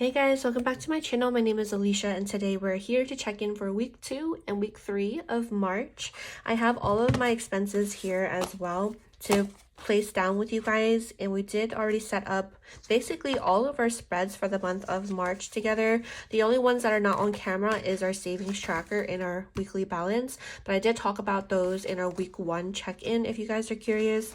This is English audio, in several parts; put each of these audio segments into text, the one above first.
Hey guys, welcome back to my channel. My name is Alicia and today we're here to check in for week 2 and week 3 of March. I have all of my expenses here as well to place down with you guys, and we did already set up basically all of our spreads for the month of March together. The only ones that are not on camera is our savings tracker and our weekly balance, but I did talk about those in our week 1 check-in if you guys are curious.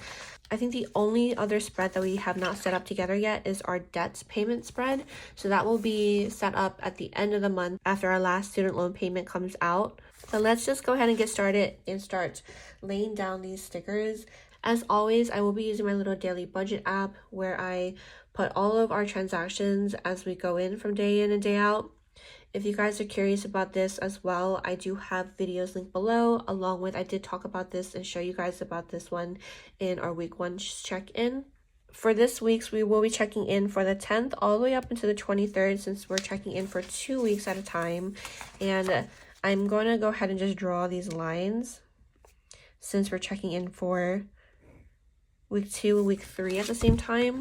I think the only other spread that we have not set up together yet is our debt payment spread. So that will be set up at the end of the month after our last student loan payment comes out. So let's just go ahead and get started and start laying down these stickers. As always, I will be using my little daily budget app where I put all of our transactions as we go in from day in and day out. If you guys are curious about this as well, I do have videos linked below, along with I did talk about this and show you guys about this one in our week 1 check-in. For this week's, we will be checking in for the 10th all the way up until the 23rd, since we're checking in for 2 weeks at a time. And I'm going to go ahead and just draw these lines since we're checking in for week 2 and week 3 at the same time.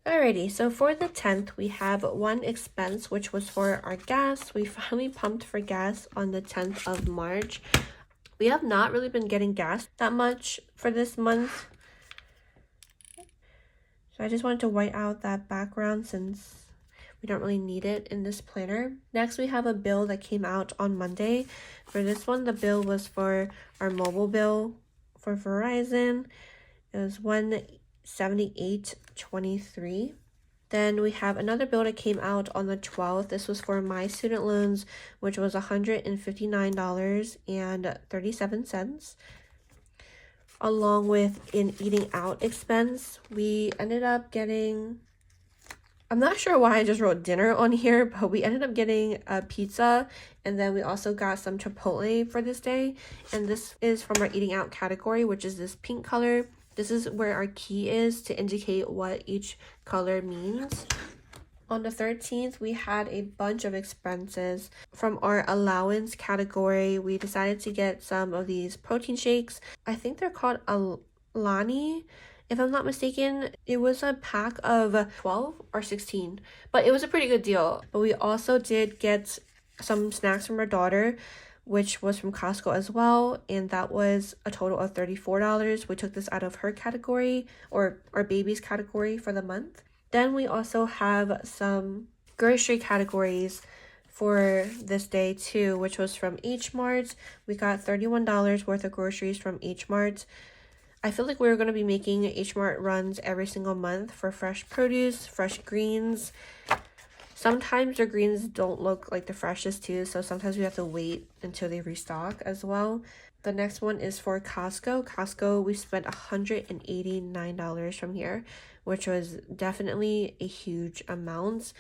Alrighty, so for the 10th, we have one expense, which was for our gas. We finally pumped for gas on the 10th of March. We have not really been getting gas that much for this month. So I just wanted to white out that background since we don't really need it in this planner. Next, we have a bill that came out on Monday. For this one, the bill was for our mobile bill for Verizon. It was $178.23. Then we have another bill that came out on the 12th. This was for my student loans, which was $159.37. Along with an eating out expense, we ended up getting, I'm not sure why I just wrote dinner on here, but we ended up getting a pizza, and then we also got some Chipotle for this day. And this is from our eating out category, which is this pink color. This is where our key is to indicate what each color means. On the 13th, we had a bunch of expenses. From our allowance category, we decided to get some of these protein shakes. I think they're called Alani, if I'm not mistaken. It was a pack of 12 or 16, but it was a pretty good deal. But we also did get some snacks from our daughter, which was from Costco as well, and that was a total of $34. We took this out of her category, or our baby's category, for the month. Then we also have some grocery categories for this day too, which was from H Mart. We got $31 worth of groceries from H Mart. I feel like we're going to be making H Mart runs every single month for fresh produce, fresh greens. Sometimes their greens don't look like the freshest too, so sometimes we have to wait until they restock as well. The next one is for Costco. Costco, we spent $189 from here, which was definitely a huge amount.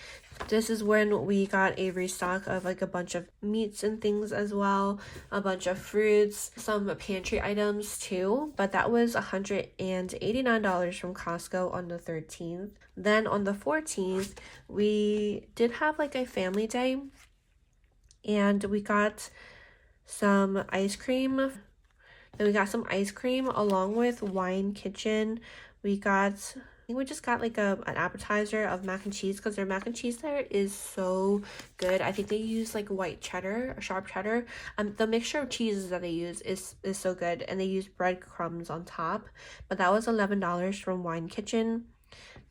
This is when we got a restock of like a bunch of meats and things as well, a bunch of fruits, some pantry items too, but that was $189 from Costco on the 13th. Then on the 14th, we did have like a family day, and we got some ice cream. Then we got some ice cream along with Wine Kitchen. We just got like an appetizer of mac and cheese, because their mac and cheese there is so good. I think they use like white cheddar or sharp cheddar. The mixture of cheeses that they use is so good, and they use breadcrumbs on top. But that was $11 from Wine Kitchen.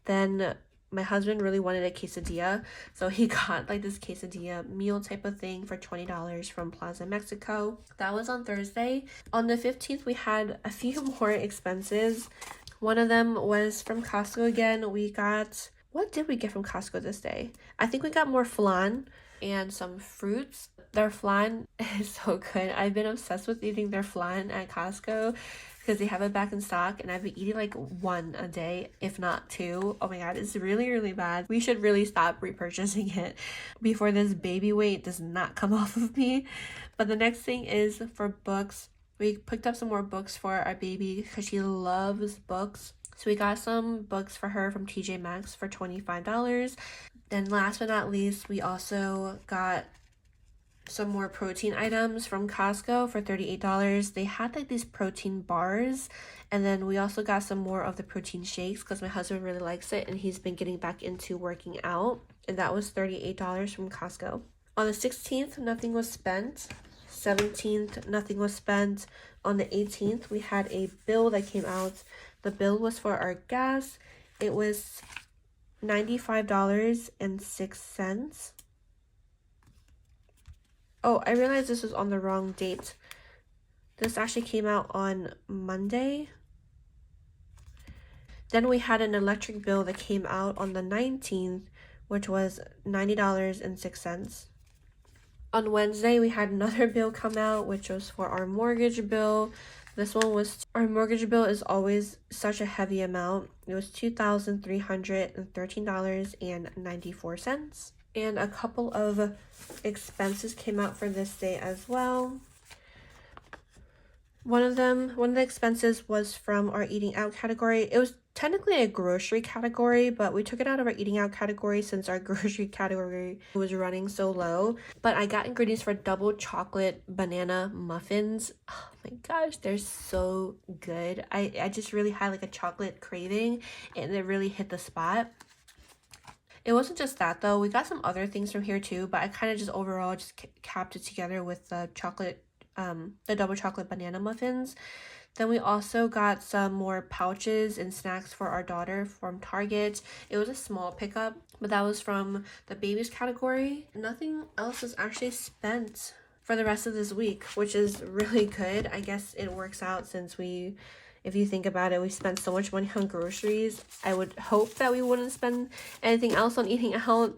Then my husband really wanted a quesadilla, so he got like this quesadilla meal type of thing for $20 from Plaza Mexico. That was on Thursday. On the 15th, we had a few more expenses. One of them was from Costco again. What did we get from Costco this day? I think we got more flan and some fruits. Their flan is so good. I've been obsessed with eating their flan at Costco because they have it back in stock, and I've been eating like one a day, if not two. Oh my god, it's really, really bad. We should really stop repurchasing it before this baby weight does not come off of me. But the next thing is for books. We picked up some more books for our baby because she loves books. So we got some books for her from TJ Maxx for $25. Then last but not least, we also got some more protein items from Costco for $38. They had like these protein bars, and then we also got some more of the protein shakes because my husband really likes it and he's been getting back into working out, and that was $38 from Costco. On the 16th, nothing was spent. 17th, nothing was spent. On the 18th, we had a bill that came out. The bill was for our gas. It was $95.06. Oh, I realized this was on the wrong date. This actually came out on Monday. Then we had an electric bill that came out on the 19th, which was $90.06. On Wednesday, we had another bill come out, which was for our mortgage bill. This one was, our mortgage bill is always such a heavy amount. It was $2,313.94. And a couple of expenses came out for this day as well. One of the expenses was from our eating out category. It was technically a grocery category, but we took it out of our eating out category since our grocery category was running so low. But I got ingredients for double chocolate banana muffins. Oh my gosh, they're so good. I just really had like a chocolate craving, and it really hit the spot. It wasn't just that though. We got some other things from here too, but I kind of just overall just capped it together with the chocolate, the double chocolate banana muffins. Then we also got some more pouches and snacks for our daughter from Target. It was a small pickup, but that was from the babies category. Nothing else was actually spent for the rest of this week, which is really good. I guess it works out since if you think about it, we spent so much money on groceries. I would hope that we wouldn't spend anything else on eating out.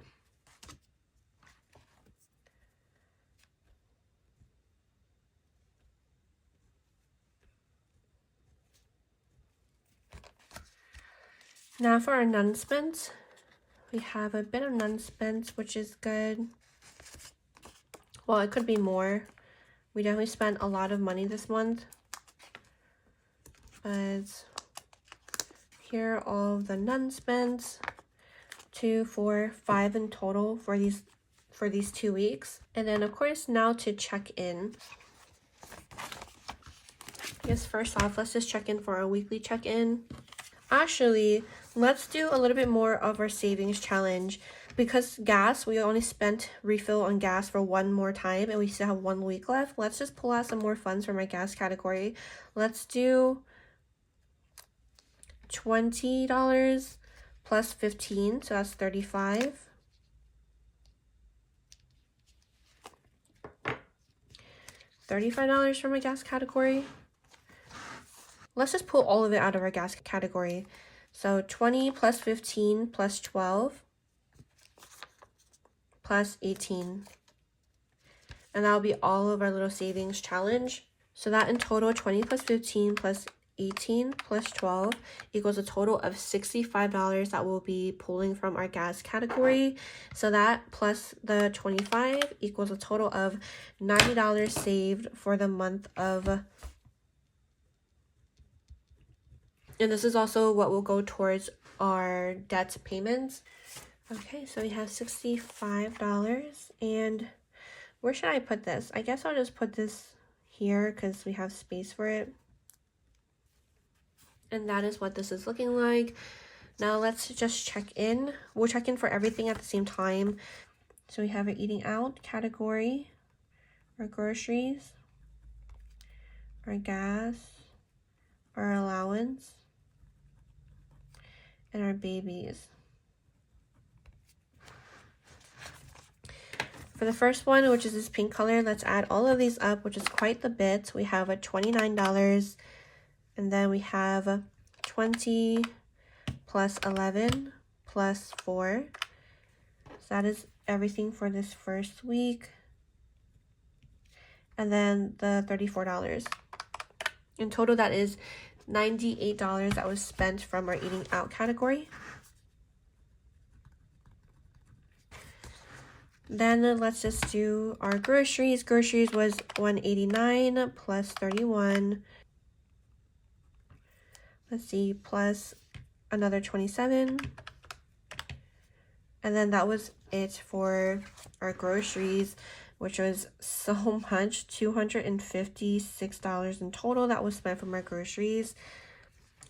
Now for our non-spent, we have a bit of non-spent, which is good. Well, it could be more. We definitely spent a lot of money this month. But here are all of the non-spent. 2, 4, 5 in total for these 2 weeks. And then of course now to check in. I guess first off, let's just check in for our weekly check-in. Actually, let's do a little bit more of our savings challenge. Because gas, we only spent refill on gas for one more time and we still have 1 week left. Let's just pull out some more funds from our gas category. Let's do $20 plus 15, so that's $35. $35 from my gas category. Let's just pull all of it out of our gas category. So 20 plus 15 plus 12 plus 18. And that'll be all of our little savings challenge. So that in total, 20 plus 15 plus 18 plus 12 equals a total of $65 that we'll be pulling from our gas category. So that plus the 25 equals a total of $90 saved for the month of. And this is also what will go towards our debt payments. Okay, so we have $65. And where should I put this? I guess I'll just put this here because we have space for it. And that is what this is looking like. Now let's just check in. We'll check in for everything at the same time. So we have our eating out category, our groceries, our gas, our allowance, and our babies. For the first one, which is this pink color, let's add all of these up, which is quite the bit. We have a $29. And then we have 20 plus 11 plus 4. So that is everything for this first week. And then the $34. In total, that is $98 that was spent from our eating out category. Then let's just do our groceries. Groceries was $189 plus 31. Let's see, plus another 27. And then that was it for our groceries. which was so much, $256 in total that was spent for my groceries.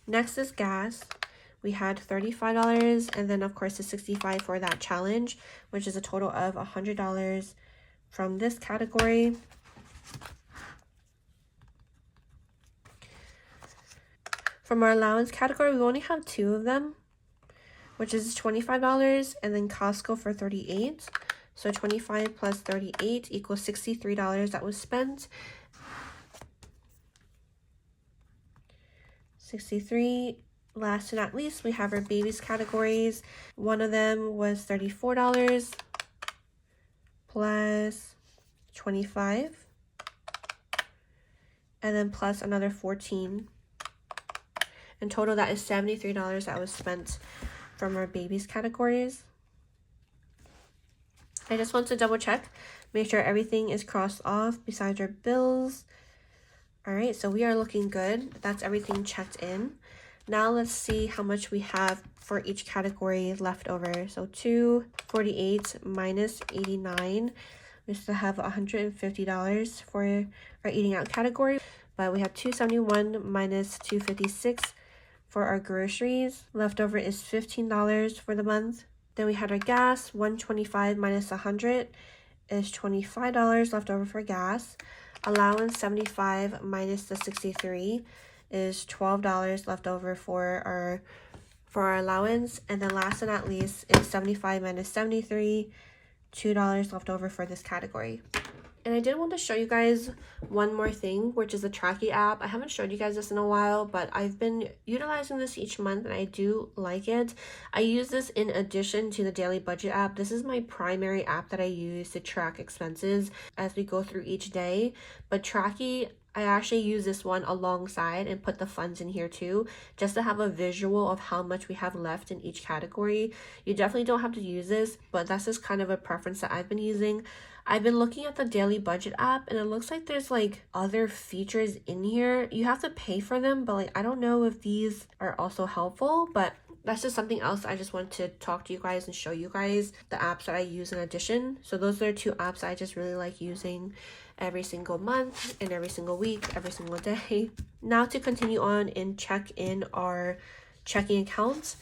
Next is gas. We had $35, and then of course the $65 for that challenge, which is a total of $100 from this category. From our allowance category, we only have 2 of them, which is $25, and then Costco for $38. So 25 plus 38 equals $63 that was spent. 63. Last but not least, we have our babies categories. One of them was $34 plus 25, and then plus another 14. In total, that is $73 that was spent from our babies categories. I just want to double check, make sure everything is crossed off besides our bills. All right, so we are looking good. That's everything checked in. Now let's see how much we have for each category left over. So 248 minus 89. We still have $150 for our eating out category, but we have 271 minus 256 for our groceries. Leftover is $15 for the month. Then we had our gas, 125 minus 100 is $25 left over for gas. Allowance, 75 minus the 63 is $12 left over for our allowance. And then last but not least is 75 minus 73, $2 left over for this category. And I did want to show you guys one more thing, which is the Trackie app. I haven't showed you guys this in a while, but I've been utilizing this each month and I do like it. I use this in addition to the daily budget app. This is my primary app that I use to track expenses as we go through each day. But Trackie, I actually use this one alongside and put the funds in here too, just to have a visual of how much we have left in each category. You definitely don't have to use this, but that's just kind of a preference that I've been using. I've been looking at the daily budget app and it looks like there's like other features in here. You have to pay for them, but like I don't know if these are also helpful, but that's just something else I just want to talk to you guys and show you guys the apps that I use in addition. So those are 2 apps I just really like using every single month and every single week, every single day. Now to continue on and check in our checking accounts.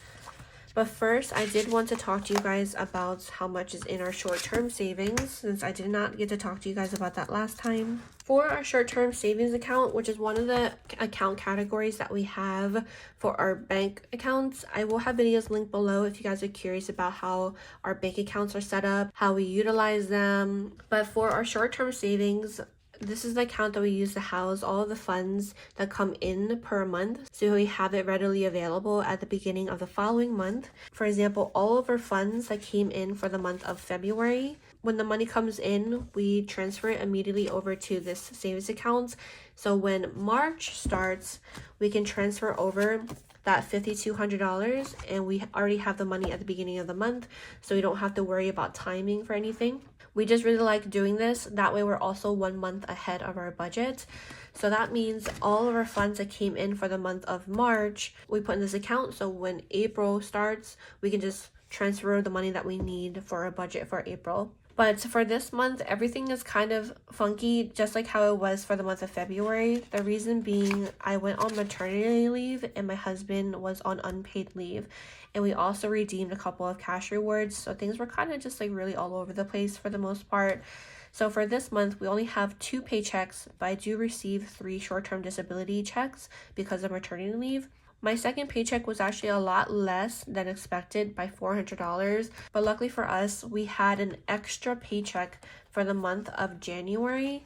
But first, I did want to talk to you guys about how much is in our short-term savings, since I did not get to talk to you guys about that last time. For our short-term savings account, which is one of the account categories that we have for our bank accounts, I will have videos linked below if you guys are curious about how our bank accounts are set up, how we utilize them. But for our short-term savings, this is the account that we use to house all of the funds that come in per month, so we have it readily available at the beginning of the following month. For example, all of our funds that came in for the month of February, when the money comes in, we transfer it immediately over to this savings account. So when March starts, we can transfer over that $5,200 and we already have the money at the beginning of the month, so we don't have to worry about timing for anything. We just really like doing this. That way we're also 1 month ahead of our budget. So that means all of our funds that came in for the month of March, we put in this account. So when April starts, we can just transfer the money that we need for our budget for April. But for this month, everything is kind of funky, just like how it was for the month of February. The reason being, I went on maternity leave and my husband was on unpaid leave. And we also redeemed a couple of cash rewards. So things were kind of just like really all over the place for the most part. So for this month, we only have 2 paychecks, but I do receive 3 short-term disability checks because of maternity leave. My second paycheck was actually a lot less than expected by $400, but luckily for us, we had an extra paycheck for the month of January,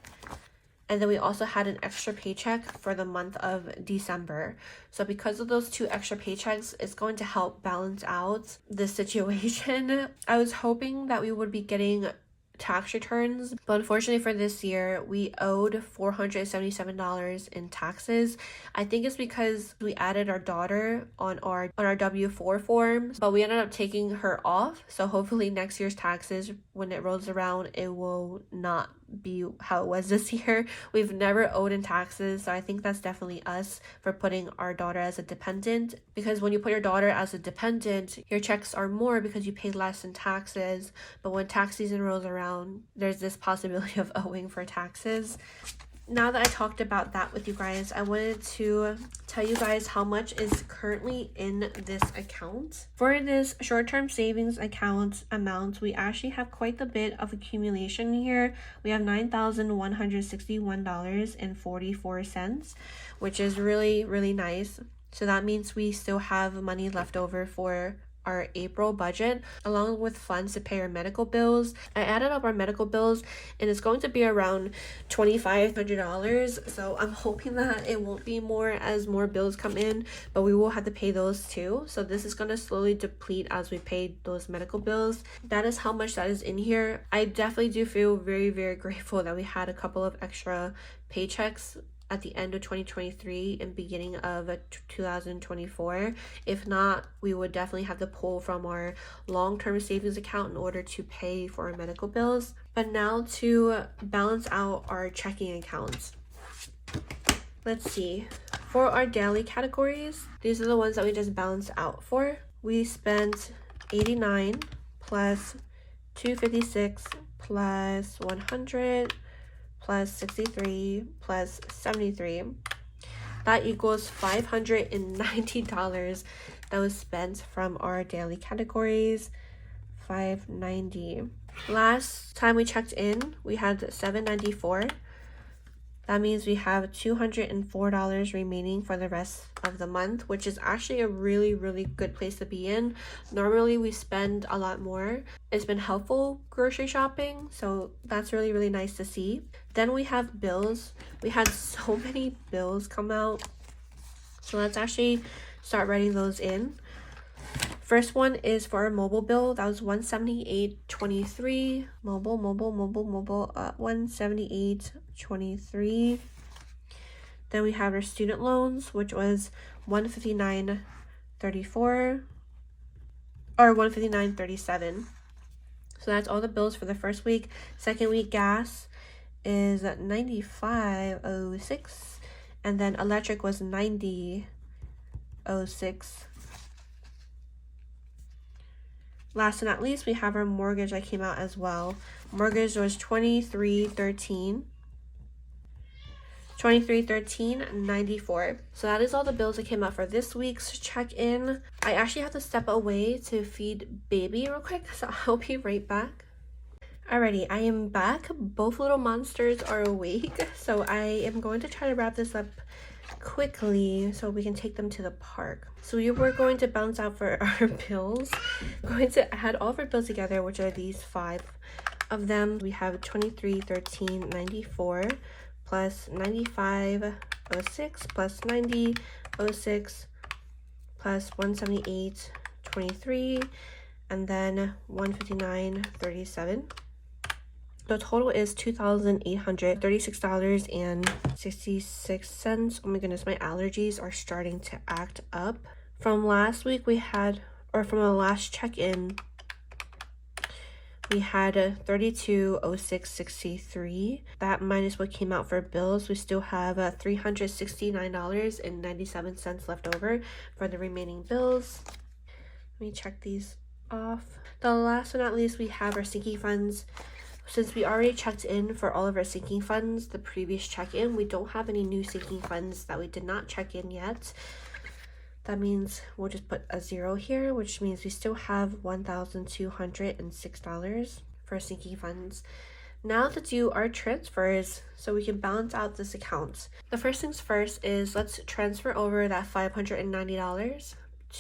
and then we also had an extra paycheck for the month of December. So because of those 2 extra paychecks, it's going to help balance out the situation. I was hoping that we would be getting tax returns, but unfortunately for this year we owed $477 in taxes. I think it's because we added our daughter on our W-4 forms, but we ended up taking her off, so hopefully next year's taxes, when it rolls around, it will not be how it was this year. We've never owed in taxes, so I think that's definitely us for putting our daughter as a dependent, because when you put your daughter as a dependent, your checks are more because you pay less in taxes, but when tax season rolls around, down, there's this possibility of owing for taxes. Now that I talked about that with you guys, I wanted to tell you guys how much is currently in this account. For this short-term savings account amount, we actually have quite a bit of accumulation here. We have $9,161.44, which is really, really nice. So that means we still have money left over for our April budget, along with funds to pay our medical bills. I added up our medical bills and it's going to be around $2,500. So I'm hoping that it won't be more as more bills come in, but we will have to pay those too. So this is going to slowly deplete as we pay those medical bills. That is how much that is in here. I definitely do feel very, very grateful that we had a couple of extra paychecks at the end of 2023 and beginning of 2024. If not, we would definitely have to pull from our long-term savings account in order to pay for our medical bills. But now to balance out our checking accounts. Let's see. For our daily categories, these are the ones that we just balanced out for. We spent 89 plus 256 plus 100 plus 63 plus 73. That equals $590 that was spent from our daily categories. $590. Last time we checked in, we had $794. That means we have $204 remaining for the rest of the month, which is actually a really, really good place to be in. Normally we spend a lot more. It's been helpful grocery shopping, so that's really, really nice to see. Then we have bills. We had so many bills come out. So let's actually start writing those in. First one is for our mobile bill. That was $178.23. Mobile, $178.23. Then we have our student loans, which was $159.34 or $159.37. So that's all the bills for the first week. Second week, gas is $95.06, and then electric was $90.06. Last and not least, we have our mortgage that came out as well. Mortgage was $23.13.94. So that is all the bills that came out for this week's check-in. I actually have to step away to feed baby real quick, so I'll be right back. Alrighty, I am back. Both little monsters are awake, so I am going to try to wrap this up quickly so we can take them to the park. So we were going to bounce out for our bills. We're going to add all of our bills together, which are these 5 of them. We have $23.13.94 plus $95.06 plus $90.06 plus $178.23 and then $159.37. The total is $2,836.66. Oh my goodness, my allergies are starting to act up. From last week we had, or from the last check-in, we had a $32.06.63. That minus what came out for bills, we still have $369.97 left over for the remaining bills. Let me check these off. The last but not least, we have our sinking funds. Since we already checked in for all of our sinking funds the previous check-in, we don't have any new sinking funds that we did not check in yet. That means we'll just put a 0 here, which means we still have $1,206 for sinking funds. Now to do our transfers so we can balance out this account. The first things first is let's transfer over that $590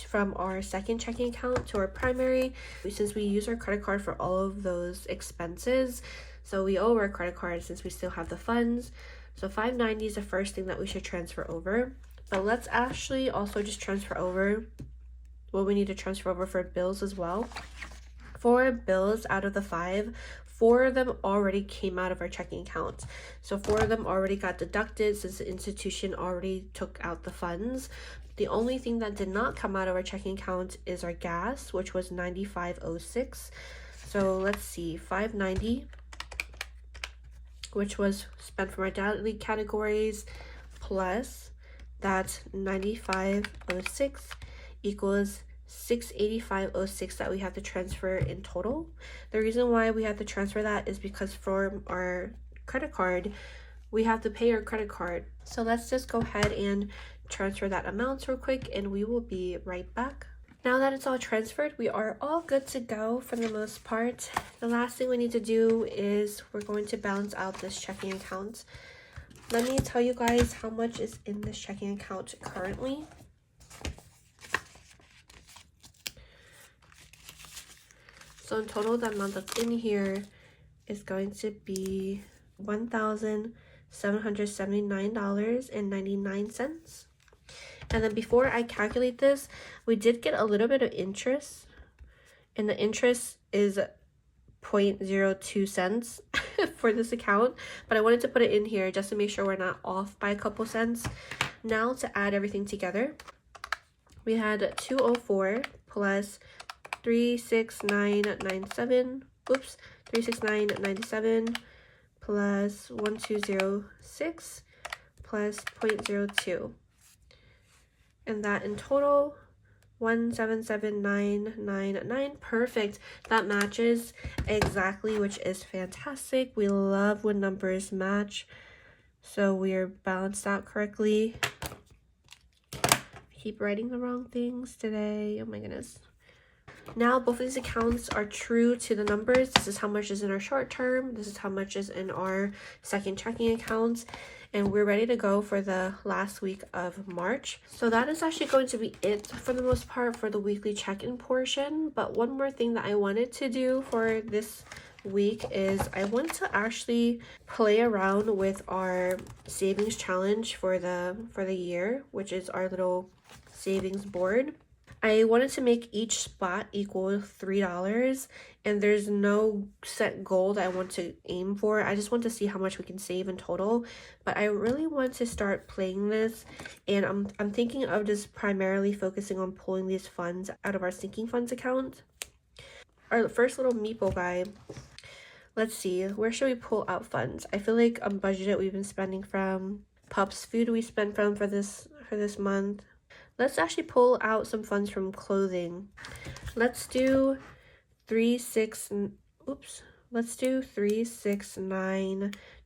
from our second checking account to our primary, since we use our credit card for all of those expenses. So we owe our credit card since we still have the funds. So $590 is the first thing that we should transfer over. But let's actually also just transfer over what we need to transfer over for bills as well. For bills, out of the 5, 4 of them already came out of our checking account. So 4 of them already got deducted since the institution already took out the funds. The only thing that did not come out of our checking account is our gas, which was $95.06. So let's see, $590, which was spent from our daily categories, plus that $95.06 equals $685.06 that we have to transfer in total. The reason why we have to transfer that is because for our credit card, we have to pay our credit card. So let's just go ahead and transfer that amount real quick, and we will be right back. Now that it's all transferred, we are all good to go for the most part. The last thing we need to do is we're going to balance out this checking account. Let me tell you guys how much is in this checking account currently. So in total, the amount that's in here is going to be $1,779.99. And then before I calculate this, we did get a little bit of interest, and the interest is 0.02 cents for this account, but I wanted to put it in here just to make sure we're not off by a couple cents. Now to add everything together, we had 204 plus 36997, oops, 36997 plus 1206 plus 0.02. And that in total, 177,999. Perfect. That matches exactly, which is fantastic. We love when numbers match. So we are balanced out correctly. I keep writing the wrong things today. Oh my goodness. Now both of these accounts are true to the numbers. This is how much is in our short term. This is how much is in our second checking account. And we're ready to go for the last week of March. So that is actually going to be it for the most part for the weekly check-in portion. But one more thing that I wanted to do for this week is I want to actually play around with our savings challenge for the year, which is our little savings board. I wanted to make each spot equal $3, and there's no set goal that I want to aim for. I just want to see how much we can save in total, but I really want to start playing this, and I'm thinking of just primarily focusing on pulling these funds out of our sinking funds account. Our first little meeple guy. Let's see, where should we pull out funds? I feel like budget we've been spending from. Pups food we spent from for this month. Let's actually pull out some funds from clothing. Let's do 3, 9,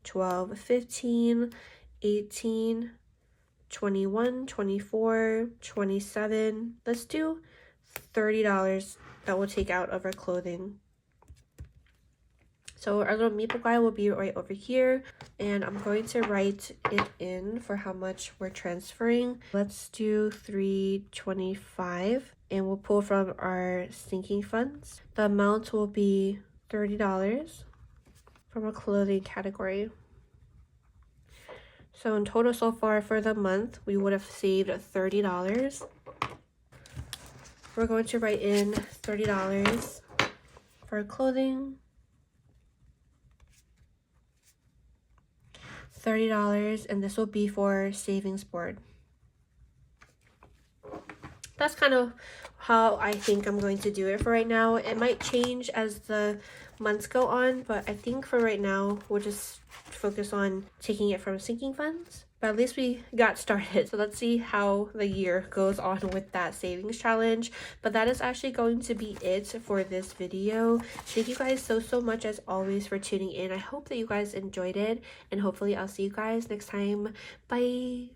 12, 15, 18, 21, 24, 27. Let's do $30 that we'll take out of our clothing. So our little meeple guy will be right over here, and I'm going to write it in for how much we're transferring. Let's do $325, and we'll pull from our sinking funds. The amount will be $30 from a clothing category. So in total so far for the month, we would have saved $30. We're going to write in $30 for clothing. $30, and this will be for savings board. That's kind of how I think I'm going to do it for right now. It might change as the months go on, but I think for right now we'll just focus on taking it from sinking funds. But at least we got started. So let's see how the year goes on with that savings challenge. But that is actually going to be it for this video. Thank you guys so much as always for tuning in. I hope that you guys enjoyed it, and hopefully I'll see you guys next time. Bye.